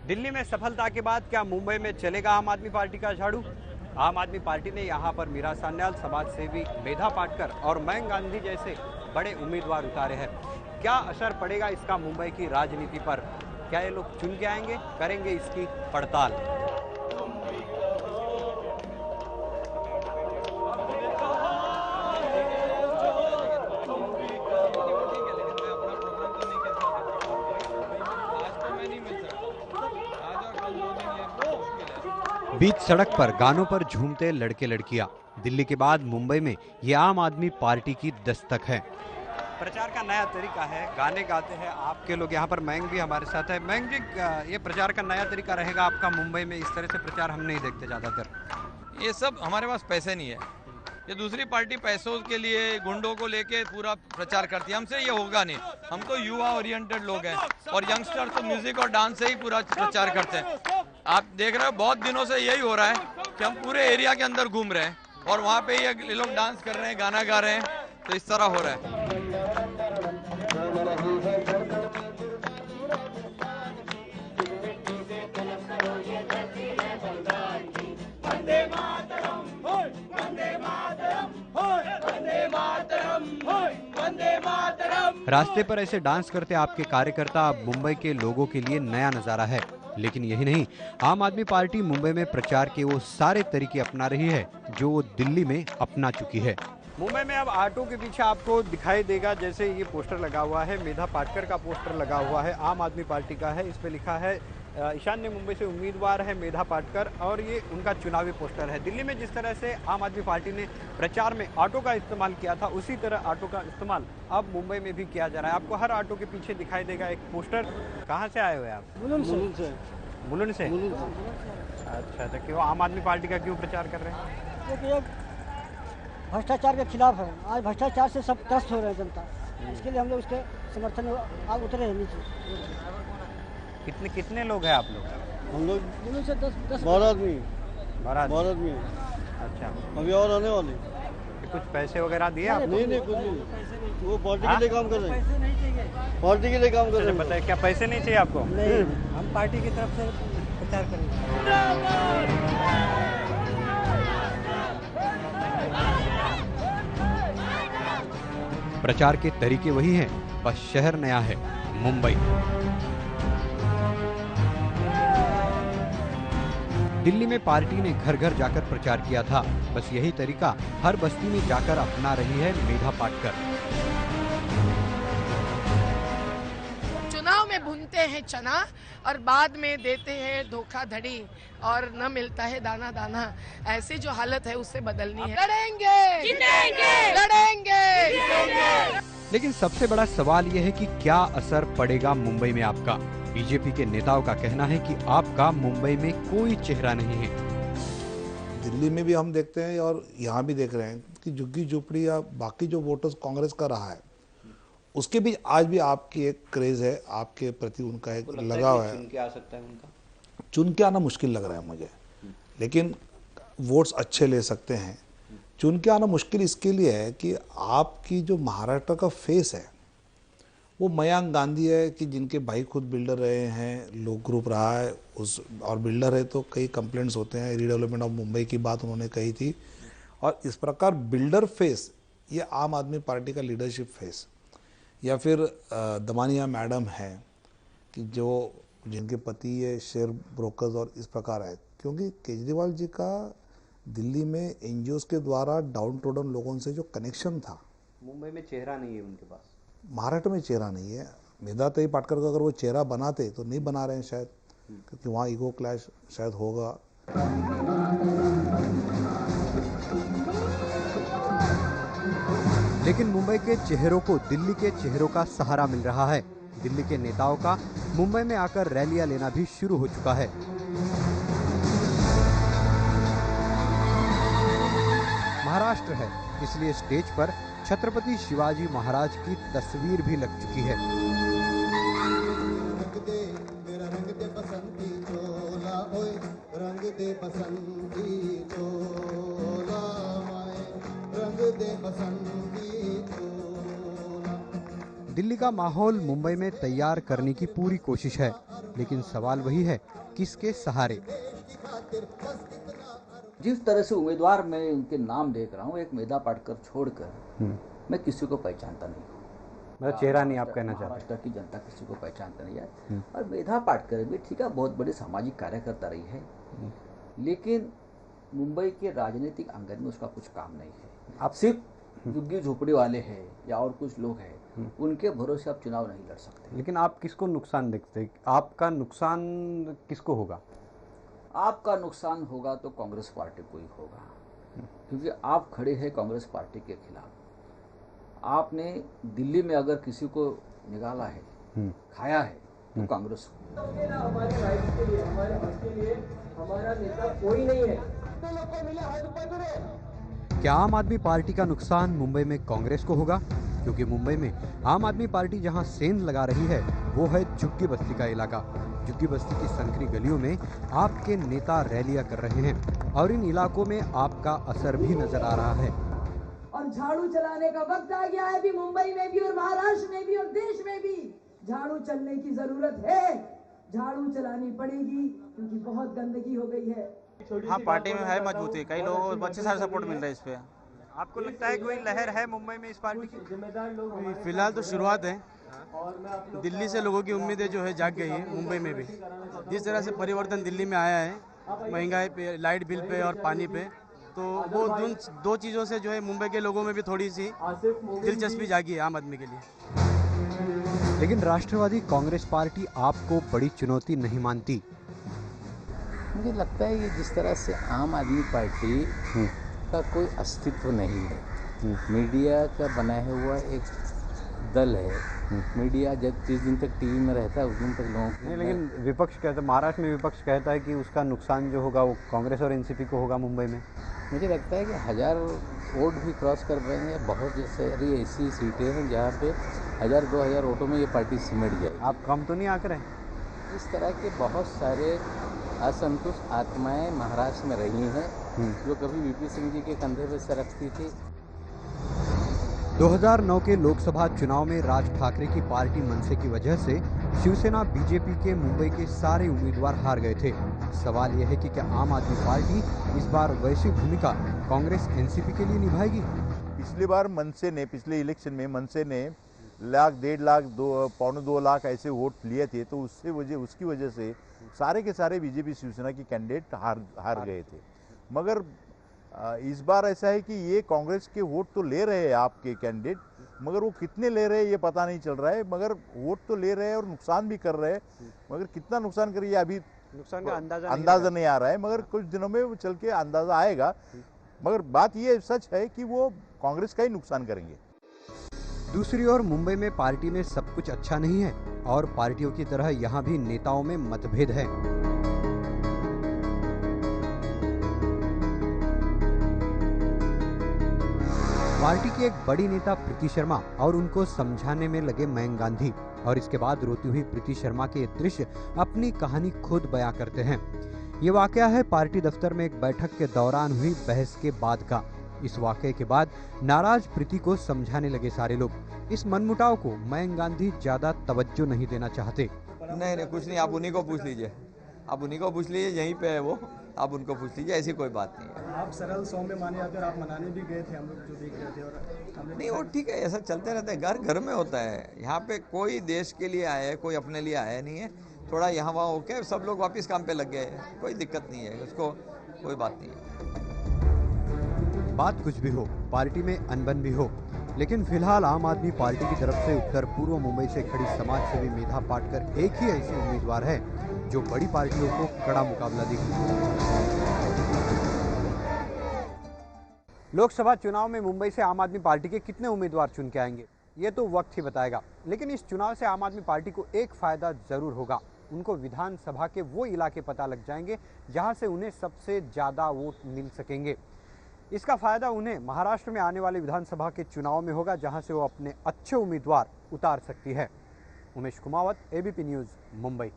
दिल्ली में सफलता के बाद क्या मुंबई में चलेगा आम आदमी पार्टी का झाड़ू? आम आदमी पार्टी ने यहां पर मीरा सान्याल, समाज सेवी मेधा पाटकर और मयंक गांधी जैसे बड़े उम्मीदवार उतारे हैं। क्या असर पड़ेगा इसका मुंबई की राजनीति पर? क्या ये लोग चुन के आएंगे? करेंगे इसकी पड़ताल। बीच सड़क पर गानों पर झूमते लड़के लड़कियां। दिल्ली के बाद मुंबई में ये आम आदमी पार्टी की दस्तक है। प्रचार का नया तरीका है, गाने गाते हैं आपके लोग। यहाँ पर मयंक भी हमारे साथ है। मयंक जी, ये प्रचार का नया तरीका रहेगा आपका मुंबई में? इस तरह से प्रचार हम नहीं देखते ज्यादातर। ये सब हमारे पास पैसे नहीं है, ये दूसरी पार्टी पैसों के लिए गुंडों को लेके पूरा प्रचार करती है। हमसे ये होगा नहीं, हम तो युवा ओरिएंटेड लोग हैं और यंगस्टर तो म्यूजिक और डांस से ही पूरा प्रचार करते हैं। आप देख रहे हो बहुत दिनों से यही हो रहा है कि हम पूरे एरिया के अंदर घूम रहे हैं और वहाँ पे ये लोग डांस कर रहे हैं, गाना गा रहे हैं, तो इस तरह हो रहा है। रास्ते पर ऐसे डांस करते आपके कार्यकर्ता अब मुंबई के लोगों के लिए नया नजारा है। लेकिन यही नहीं, आम आदमी पार्टी मुंबई में प्रचार के वो सारे तरीके अपना रही है जो वो दिल्ली में अपना चुकी है। मुंबई में अब ऑटो के पीछे आपको दिखाई देगा, जैसे ये पोस्टर लगा हुआ है, मेधा पाटकर का पोस्टर लगा हुआ है, आम आदमी पार्टी का है। इस पे लिखा है ईशान्य मुंबई से उम्मीदवार है मेधा पाटकर, और ये उनका चुनावी पोस्टर है। दिल्ली में जिस तरह से आम आदमी पार्टी ने प्रचार में ऑटो का इस्तेमाल किया था, उसी तरह ऑटो का इस्तेमाल अब मुंबई में भी किया जा रहा है। आपको हर ऑटो के पीछे दिखाई देगा एक पोस्टर। कहाँ से आए हुए आप? मुलुंड से। अच्छा, तो क्यों आम आदमी पार्टी का क्यों प्रचार कर रहे हैं? क्योंकि भ्रष्टाचार के खिलाफ है। आज भ्रष्टाचार से सब त्रस्त हो रहे हैं जनता, इसके लिए हम लोग उसके समर्थन में आग उतरे हैं नीचे। कितने लोग हैं आप लोग? हम लोग 12 आदमी। 12 आदमी। अच्छा, अभी और आने वाले। कुछ पैसे वगैरह दिए आप? नहीं कुछ नहीं, वो पार्टी के लिए काम कर रहे हैं। पार्टी के लिए काम कर रहे हैं। बताइए, क्या पैसे नहीं चाहिए आपको? नहीं, हम पार्टी की तरफ से प्रचार करेंगे। प्रचार के तरीके वही हैं, बस शहर नया है, मुंबई। दिल्ली में पार्टी ने घर घर जाकर प्रचार किया था, बस यही तरीका हर बस्ती में जाकर अपना रही है मेधा पाटकर। चुनाव में भूनते हैं चना और बाद में देते हैं धोखाधड़ी और न मिलता है दाना दाना। ऐसी जो हालत है उससे बदलनी है। लड़ेंगे, जीतेंगे, लड़ेंगे, जीतेंगे। लेकिन सबसे बड़ा सवाल यह है कि क्या असर पड़ेगा मुंबई में आपका? बीजेपी के नेताओं का कहना है कि आपका मुंबई में कोई चेहरा नहीं है। दिल्ली में भी हम देखते हैं और यहाँ भी देख रहे हैं कि झुग्गी झोपड़ी या बाकी जो वोटर्स कांग्रेस का रहा है, उसके भी आज भी आपकी एक क्रेज है, आपके प्रति उनका एक लगाव है। चुन के आ सकता है उनका? चुन के आना मुश्किल लग रहा है मुझे, लेकिन वोट्स अच्छे ले सकते हैं। चुन के आना मुश्किल इसके लिए है कि आपकी जो महाराष्ट्र का फेस है वो मयंक गांधी है, कि जिनके भाई खुद बिल्डर रहे हैं, लोक ग्रुप रहा है उस, और बिल्डर है तो कई कंप्लेंट्स होते हैं। रीडेवलपमेंट ऑफ मुंबई की बात उन्होंने कही थी। और इस प्रकार बिल्डर फेस, ये आम आदमी पार्टी का लीडरशिप फेस, या फिर दमानिया मैडम है कि जो जिनके पति ये शेयर ब्रोकर्स और इस प्रकार है। क्योंकि केजरीवाल जी का दिल्ली में एनजीओस के द्वारा डाउन ट्रोडन लोगों से जो कनेक्शन था, मुंबई में चेहरा नहीं है उनके पास, महाराष्ट्र में चेहरा नहीं है। मेधा पाटकर का अगर वो चेहरा बनाते तो नहीं बना रहे हैं शायद, क्योंकि वहाँ ईगो क्लैश शायद होगा। लेकिन मुंबई के चेहरों को दिल्ली के चेहरों का सहारा मिल रहा है। दिल्ली के नेताओं का मुंबई में आकर रैलियां लेना भी शुरू हो चुका है। महाराष्ट्र है, इसलिए स्टेज पर छत्रपति शिवाजी महाराज की तस्वीर भी लग चुकी है। दिल्ली का माहौल मुंबई में तैयार करने की पूरी कोशिश है। लेकिन सवाल वही है, किसके सहारे? जिस तरह से उम्मीदवार मैं उनके नाम देख रहा हूँ, एक मेधा पाटकर छोड़कर मैं किसी को पहचानता नहीं हूँ। मतलब चेहरा नहीं आप कहना चाहते? महाराष्ट्र की जनता किसी को पहचानता नहीं है। और मेधा पाटकर भी ठीक है, बहुत बड़ी सामाजिक कार्यकर्ता रही है, लेकिन मुंबई के राजनीतिक आंगन में उसका कुछ काम नहीं है। आप सिर्फ झुग्गी झोपड़ी वाले हैं या और कुछ लोग हैं, उनके भरोसे आप चुनाव नहीं लड़ सकते। लेकिन आप किसको नुकसान देखते हैं? आपका नुकसान किसको होगा? आपका नुकसान होगा तो कांग्रेस पार्टी को ही होगा, क्योंकि आप खड़े हैं कांग्रेस पार्टी के खिलाफ। आपने दिल्ली में अगर किसी को निकाला है, खाया है, तो कांग्रेस को। हमारे राइट के लिए, हमारे हक के लिए हमारा नेता कोई नहीं है। क्या आम आदमी पार्टी का नुकसान मुंबई में कांग्रेस को होगा? क्योंकि मुंबई में आम आदमी पार्टी जहां सेंध लगा रही है, वो है झुग्गी बस्ती का इलाका। झुग्गी बस्ती की संकरी गलियों में आपके नेता रैलियां कर रहे हैं और इन इलाकों में आपका असर भी नजर आ रहा है। और झाड़ू चलाने का वक्त आ गया है, भी मुंबई में भी और महाराष्ट्र में भी और देश में भी झाड़ू चलने की जरूरत है। झाड़ू चलानी पड़ेगी क्योंकि बहुत गंदगी हो गई है। हाँ, पार्टी में है मजबूती, कई लोगों को अच्छे सारे सपोर्ट मिल रहा है इस पे। आपको लगता है कोई लहर है मुंबई में इस पार्टी की? जिम्मेदार लोग फिलहाल तो शुरुआत है, दिल्ली से लोगों की उम्मीदें जो है जाग गई है। मुंबई में भी जिस तरह से परिवर्तन दिल्ली में आया है, महंगाई पे, लाइट बिल पे और पानी पे, तो वो दो चीज़ों से जो है मुंबई के लोगों में भी थोड़ी सी दिलचस्पी जागी है आम आदमी के लिए। लेकिन राष्ट्रवादी कांग्रेस पार्टी आपको बड़ी चुनौती नहीं मानती। मुझे लगता है कि जिस तरह से आम आदमी पार्टी का कोई अस्तित्व नहीं है, मीडिया का बनाया हुआ एक दल है। मीडिया जब जिस दिन तक टीवी में रहता है उस दिन तक लोगों को नहीं, लेकिन विपक्ष कहता है, महाराष्ट्र में विपक्ष कहता है कि उसका नुकसान जो होगा वो कांग्रेस और एनसीपी को होगा मुंबई में। मुझे लगता है कि 1000 वोट भी क्रॉस कर रहे हैं। बहुत सारी ऐसी सीटें हैं जहाँ पे 1000-2000 वोटों में ये पार्टी सिमट जाएगी। आप कम तो नहीं आंक रहे? इस तरह के बहुत सारे असंतुष्ट आत्माएं महाराष्ट्र में रही हैं, जो कभी वीपी सिंह जी के कंधे पर सरकती थी। 2009 के लोकसभा चुनाव में राज ठाकरे की पार्टी मनसे की वजह से शिवसेना बीजेपी के मुंबई के सारे उम्मीदवार हार गए थे। सवाल यह है कि क्या आम आदमी पार्टी इस बार वैसी भूमिका कांग्रेस एनसीपी के लिए निभाएगी? पिछली बार मनसे ने, पिछले इलेक्शन में मनसे ने 1,00,000, 1.5 लाख, 2.25 लाख ऐसे वोट लिए थे, तो उसकी वजह से सारे के सारे बीजेपी शिवसेना के कैंडिडेट हार गए थे। मगर इस बार ऐसा है कि ये कांग्रेस के वोट तो ले रहे हैं आपके कैंडिडेट, मगर वो कितने ले रहे हैं ये पता नहीं चल रहा है। मगर वोट तो ले रहे हैं और नुकसान भी कर रहे हैं, मगर कितना नुकसान करिए अभी नुकसान का अंदाजा नहीं आ रहा है, मगर कुछ दिनों में वो चल के अंदाजा आएगा। मगर बात ये सच है कि वो कांग्रेस का ही नुकसान करेंगे। दूसरी ओर मुंबई में पार्टी में सब कुछ अच्छा नहीं है और पार्टियों की तरह यहाँ भी नेताओं में मतभेद है। पार्टी के एक बड़ी नेता प्रीति शर्मा और उनको समझाने में लगे मयंक गांधी, और इसके बाद रोती हुई प्रीति शर्मा के दृश्य अपनी कहानी खुद बयां करते हैं। ये वाकया है पार्टी दफ्तर में एक बैठक के दौरान हुई बहस के बाद का। इस वाकये के बाद नाराज प्रीति को समझाने लगे सारे लोग। इस मनमुटाव को मयंक गांधी ज्यादा तवज्जो नहीं देना चाहते। नहीं, कुछ नहीं, आप उन्हीं को पूछ लीजिए, आप उन्हीं को पूछ लीजिए, यहीं पे है वो, आप उनको पूछ लीजिए, ऐसी कोई बात नहीं है। आप सरल सौम्य माने जाते और आप मनाने भी गए थे, हम लोग जो देख रहे थे। और नहीं, वो ठीक है, ऐसा चलते रहता है, घर घर में होता है। यहाँ पे कोई देश के लिए आया है, कोई अपने लिए आया नहीं है। थोड़ा यहाँ वहाँ होके सब लोग वापस काम पे लग गए हैं, कोई दिक्कत नहीं है, उसको कोई बात नहीं है। बात कुछ भी हो, पार्टी में अनबन भी हो, लेकिन फिलहाल आम आदमी पार्टी की तरफ से उत्तर पूर्व मुंबई से खड़ी समाज सेवी मेधा पाटकर एक ही ऐसी उम्मीदवार है जो बड़ी पार्टियों को कड़ा मुकाबला देगी। लोकसभा चुनाव में मुंबई से आम आदमी पार्टी के कितने उम्मीदवार चुन के आएंगे, ये तो वक्त ही बताएगा। लेकिन इस चुनाव से आम आदमी पार्टी को एक फायदा जरूर होगा, उनको विधानसभा के वो इलाके पता लग जाएंगे जहां से उन्हें सबसे ज्यादा वोट मिल सकेंगे। इसका फायदा उन्हें महाराष्ट्र में आने वाले विधानसभा के चुनाव में होगा, जहां से वो अपने अच्छे उम्मीदवार उतार सकती है। Umesh Kumawat, ABP news, Mumbai.